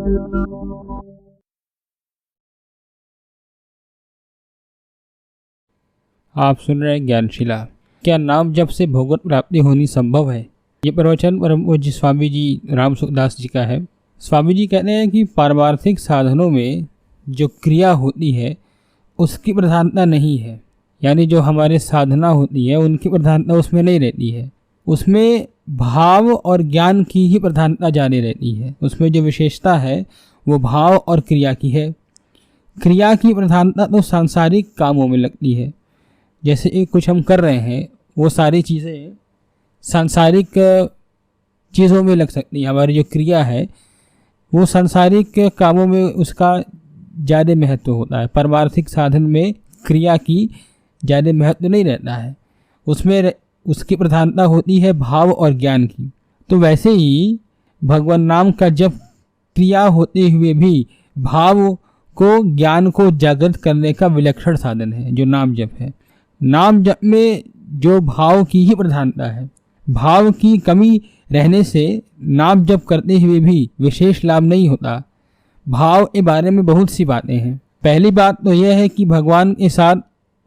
आप सुन रहे हैं ज्ञानशिला। क्या नाम जप से भगवत प्राप्ति होनी संभव है? ये प्रवचन परम पूज्य स्वामी जी राम सुखदास जी का है। स्वामी जी कहते हैं कि पारमार्थिक साधनों में जो क्रिया होती है उसकी प्रधानता नहीं है, यानी जो हमारे साधना होती है उनकी प्रधानता उसमें नहीं रहती है। उसमें भाव और ज्ञान की ही प्रधानता जारी रहती है। उसमें जो विशेषता है वो भाव और क्रिया की है। क्रिया की प्रधानता तो सांसारिक कामों में लगती है। जैसे एक कुछ हम कर रहे हैं वो सारी चीज़ें सांसारिक चीज़ों में लग सकती हैं। हमारी जो क्रिया है वो सांसारिक कामों में उसका ज़्यादा महत्व होता है। परमार्थिक साधन में क्रिया की ज़्यादा महत्व नहीं रहता है, उसमें उसकी प्रधानता होती है भाव और ज्ञान की। तो वैसे ही भगवान नाम का जप क्रिया होते हुए भी भाव को, ज्ञान को जागृत करने का विलक्षण साधन है जो नाम जप है। नाम जप में जो भाव की ही प्रधानता है, भाव की कमी रहने से नाम जप करते हुए भी विशेष लाभ नहीं होता। भाव के बारे में बहुत सी बातें हैं। पहली बात तो यह है कि भगवान के साथ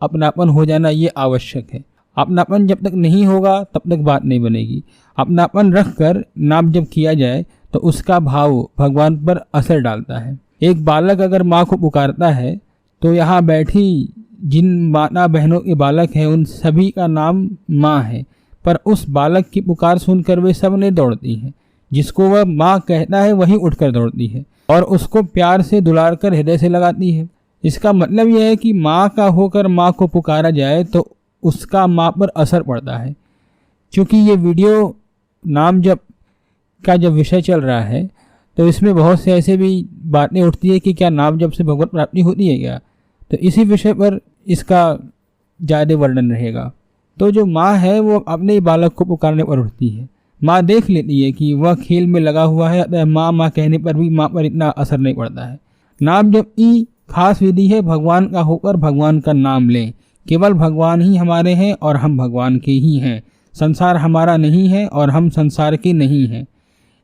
अपनापन हो जाना ये आवश्यक है। अपनापन जब तक नहीं होगा तब तक बात नहीं बनेगी। अपनापन रख कर नाम जप किया जाए तो उसका भाव भगवान पर असर डालता है। एक बालक अगर माँ को पुकारता है तो यहाँ बैठी जिन माता बहनों के बालक हैं उन सभी का नाम माँ है, पर उस बालक की पुकार सुनकर वे सब नहीं दौड़ती हैं। जिसको वह माँ कहता है वही उठकर दौड़ती है और उसको प्यार से दुलार कर हृदय से लगाती है। इसका मतलब यह है कि माँ का होकर माँ को पुकारा जाए तो उसका माँ पर असर पड़ता है। क्योंकि ये वीडियो नाम जप का जब विषय चल रहा है तो इसमें बहुत से ऐसे भी बातें उठती है कि क्या नाम जप से भगवत प्राप्ति होती है क्या, तो इसी विषय पर इसका ज़्यादा वर्णन रहेगा। तो जो माँ है वो अपने बालक को पुकारने पर उठती है। माँ देख लेती है कि वह खेल में लगा हुआ है, अतः माँ माँ कहने पर भी माँ पर इतना असर नहीं पड़ता है। नाम जप की खास विधि है भगवान का होकर भगवान का नाम लें। केवल भगवान ही हमारे हैं और हम भगवान के ही हैं। संसार हमारा नहीं है और हम संसार के नहीं हैं।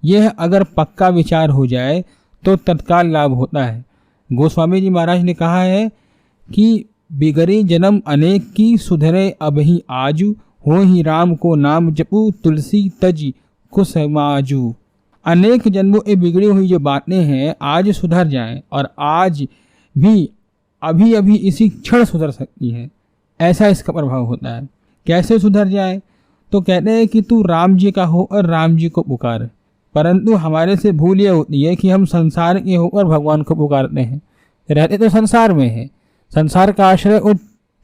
यह अगर पक्का विचार हो जाए तो तत्काल लाभ होता है। गोस्वामी जी महाराज ने कहा है कि बिगड़े जन्म अनेक की सुधरे अब ही आजू, हो ही राम को नाम जपू तुलसी तज कुसमाजू। अनेक जन्मों में बिगड़ी हुई जो बातें हैं आज सुधर जाएं और आज भी अभी अभी इसी क्षण सुधर सकती हैं। ऐसा इसका प्रभाव होता है। कैसे सुधर जाए? तो कहते हैं कि तू राम जी का हो और राम जी को पुकार। परंतु हमारे से भूल ये होती है कि हम संसार के होकर भगवान को पुकारते हैं। रहते तो संसार में है, संसार का आश्रय को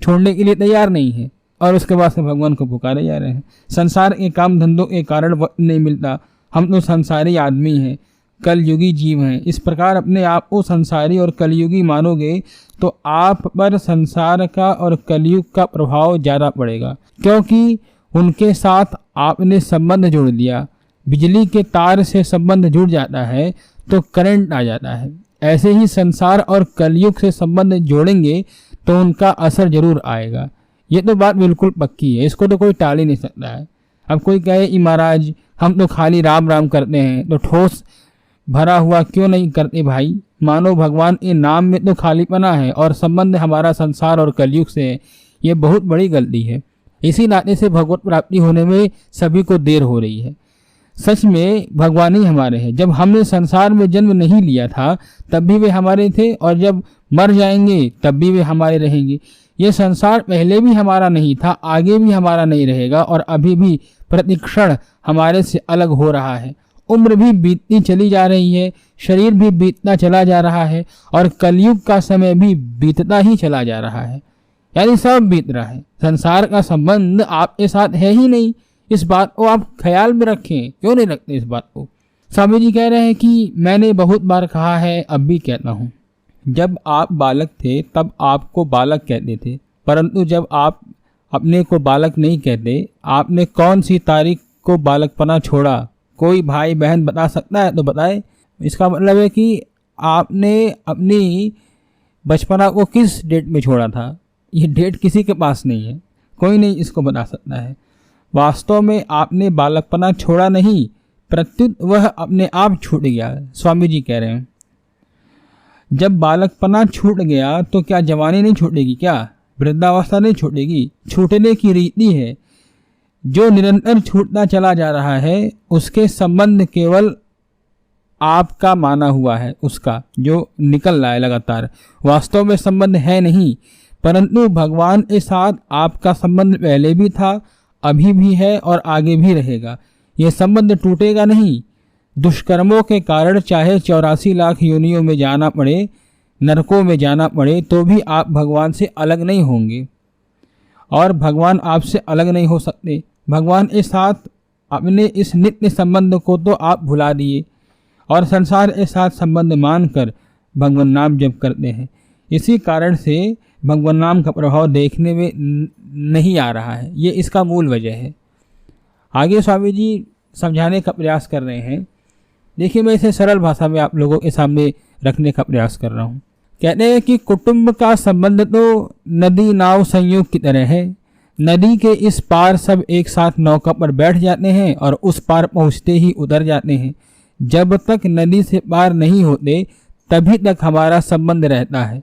छोड़ने के लिए तैयार नहीं है और उसके बाद से भगवान को पुकारे जा रहे हैं। संसार के काम धंधों के कारण वक्त नहीं मिलता। हम तो संसारी आदमी हैं, कलयुगी जीव हैं। इस प्रकार अपने आप को संसारी और कलयुगी मानोगे तो आप पर संसार का और कलयुग का प्रभाव ज़्यादा पड़ेगा, क्योंकि उनके साथ आपने संबंध जोड़ दिया। बिजली के तार से संबंध जुड़ जाता है तो करंट आ जाता है। ऐसे ही संसार और कलयुग से संबंध जोड़ेंगे तो उनका असर जरूर आएगा। ये तो बात बिल्कुल पक्की है, इसको तो कोई टाल ही नहीं सकता है। अब कोई कहे कि महाराज हम तो खाली राम राम करते हैं, तो ठोस भरा हुआ क्यों नहीं करते भाई? मानो भगवान के नाम में तो खालीपना है और संबंध हमारा संसार और कलयुग से है। ये बहुत बड़ी गलती है। इसी नाते से भगवत प्राप्ति होने में सभी को देर हो रही है। सच में भगवान ही हमारे हैं। जब हमने संसार में जन्म नहीं लिया था तब भी वे हमारे थे और जब मर जाएंगे तब भी वे हमारे रहेंगे। ये संसार पहले भी हमारा नहीं था, आगे भी हमारा नहीं रहेगा और अभी भी प्रतिक्षण हमारे से अलग हो रहा है। उम्र भी बीतती चली जा रही है, शरीर भी बीतता चला जा रहा है और कलयुग का समय भी बीतता ही चला जा रहा है। यानी सब बीत रहा है। संसार का संबंध आपके साथ है ही नहीं। इस बात को आप ख्याल में रखें। क्यों नहीं रखते इस बात को? स्वामी जी कह रहे हैं कि मैंने बहुत बार कहा है, अब भी कहता हूँ। जब आप बालक थे तब आपको बालक कहते थे, परंतु जब आप अपने को बालक नहीं कहते, आपने कौन सी तारीख को बालकपना छोड़ा? कोई भाई बहन बता सकता है तो बताए। इसका मतलब है कि आपने अपनी बचपना को किस डेट में छोड़ा था। ये डेट किसी के पास नहीं है, कोई नहीं इसको बता सकता है। वास्तव में आपने बालकपना छोड़ा नहीं, प्रत्युत वह अपने आप छूट गया। स्वामी जी कह रहे हैं जब बालकपना छूट गया तो क्या जवानी नहीं छूटेगी, क्या वृद्धावस्था नहीं छूटेगी? छूटने की रीति है। जो निरंतर छूटता चला जा रहा है उसके संबंध केवल आपका माना हुआ है, उसका जो निकल रहा है लगातार, वास्तव में संबंध है नहीं। परंतु भगवान के साथ आपका संबंध पहले भी था, अभी भी है और आगे भी रहेगा। यह संबंध टूटेगा नहीं। दुष्कर्मों के कारण चाहे 84 लाख योनियों में जाना पड़े, नरकों में जाना पड़े, तो भी आप भगवान से अलग नहीं होंगे और भगवान आपसे अलग नहीं हो सकते। भगवान के साथ अपने इस नित्य संबंध को तो आप भुला दिए और संसार के साथ संबंध मानकर भगवान नाम जप करते हैं। इसी कारण से भगवान नाम का प्रभाव देखने में नहीं आ रहा है। ये इसका मूल वजह है। आगे स्वामी जी समझाने का प्रयास कर रहे हैं। देखिए, मैं इसे सरल भाषा में आप लोगों के सामने रखने का प्रयास कर रहा हूँ। कहते हैं कि कुटुंब का संबंध तो नदी नाव संयोग की तरह है। नदी के इस पार सब एक साथ नौका पर बैठ जाते हैं और उस पार पहुँचते ही उतर जाते हैं। जब तक नदी से पार नहीं होते तभी तक हमारा संबंध रहता है।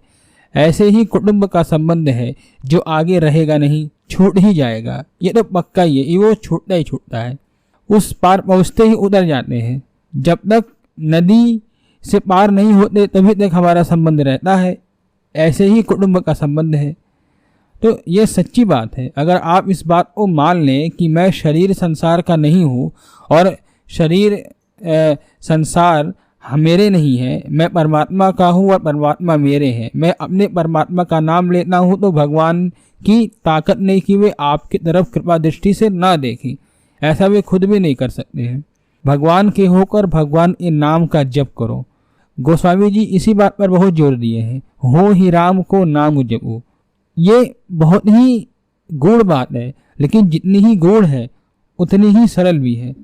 ऐसे ही कुटुंब का संबंध है जो आगे रहेगा नहीं, छूट ही जाएगा। ये तो पक्का ही है, वो छूटता ही छूटता है। उस पार पहुँचते ही उतर जाते हैं। जब तक नदी से पार नहीं होते तभी तक हमारा संबंध रहता है। ऐसे ही कुटुंब का संबंध है। तो ये सच्ची बात है। अगर आप इस बात को मान लें कि मैं शरीर संसार का नहीं हूँ और शरीर संसार मेरे नहीं है, मैं परमात्मा का हूँ और परमात्मा मेरे हैं, मैं अपने परमात्मा का नाम लेता हूँ, तो भगवान की ताकत नहीं कि वे आपकी तरफ कृपा दृष्टि से ना देखें। ऐसा वे खुद भी नहीं कर सकते हैं। भगवान के होकर भगवान के नाम का जप करो। गोस्वामी जी इसी बात पर बहुत जोर दिए हैं, हो ही राम को नाम जपो। ये बहुत ही गूढ़ बात है, लेकिन जितनी ही गूढ़ है उतनी ही सरल भी है।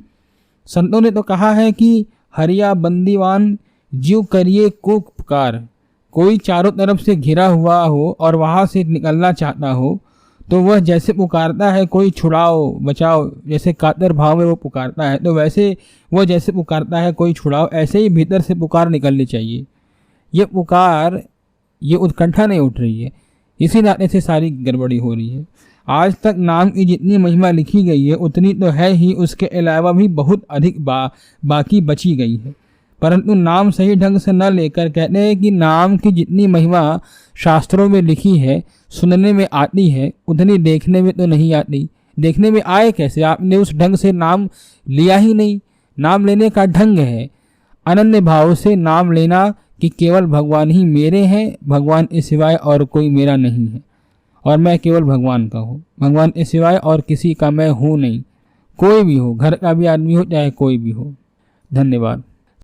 संतों ने तो कहा है कि हरिया बंदीवान जीव करिए को पुकार। कोई चारों तरफ से घिरा हुआ हो और वहां से निकलना चाहता हो तो वह जैसे पुकारता है कोई छुड़ाओ बचाओ, जैसे कातर भाव में वो पुकारता है, तो वैसे वो जैसे पुकारता है कोई छुड़ाओ, ऐसे ही भीतर से पुकार निकलनी चाहिए। ये पुकार, ये उत्कंठा नहीं उठ रही है। इसी नाते से सारी गड़बड़ी हो रही है। आज तक नाम की जितनी महिमा लिखी गई है उतनी तो है ही, उसके अलावा भी बहुत अधिक बाकी बची गई है। परंतु नाम सही ढंग से न लेकर कहते हैं कि नाम की जितनी महिमा शास्त्रों में लिखी है, सुनने में आती है, उतनी देखने में तो नहीं आती। देखने में आए कैसे? आपने उस ढंग से नाम लिया ही नहीं। नाम लेने का ढंग है अनन्य भाव से नाम लेना कि केवल भगवान ही मेरे हैं, भगवान के सिवाय और कोई मेरा नहीं है और मैं केवल भगवान का हूँ। भगवान के सिवाय और किसी का मैं हूँ नहीं। कोई भी हो, घर का भी आदमी हो चाहे कोई भी हो। धन्यवाद।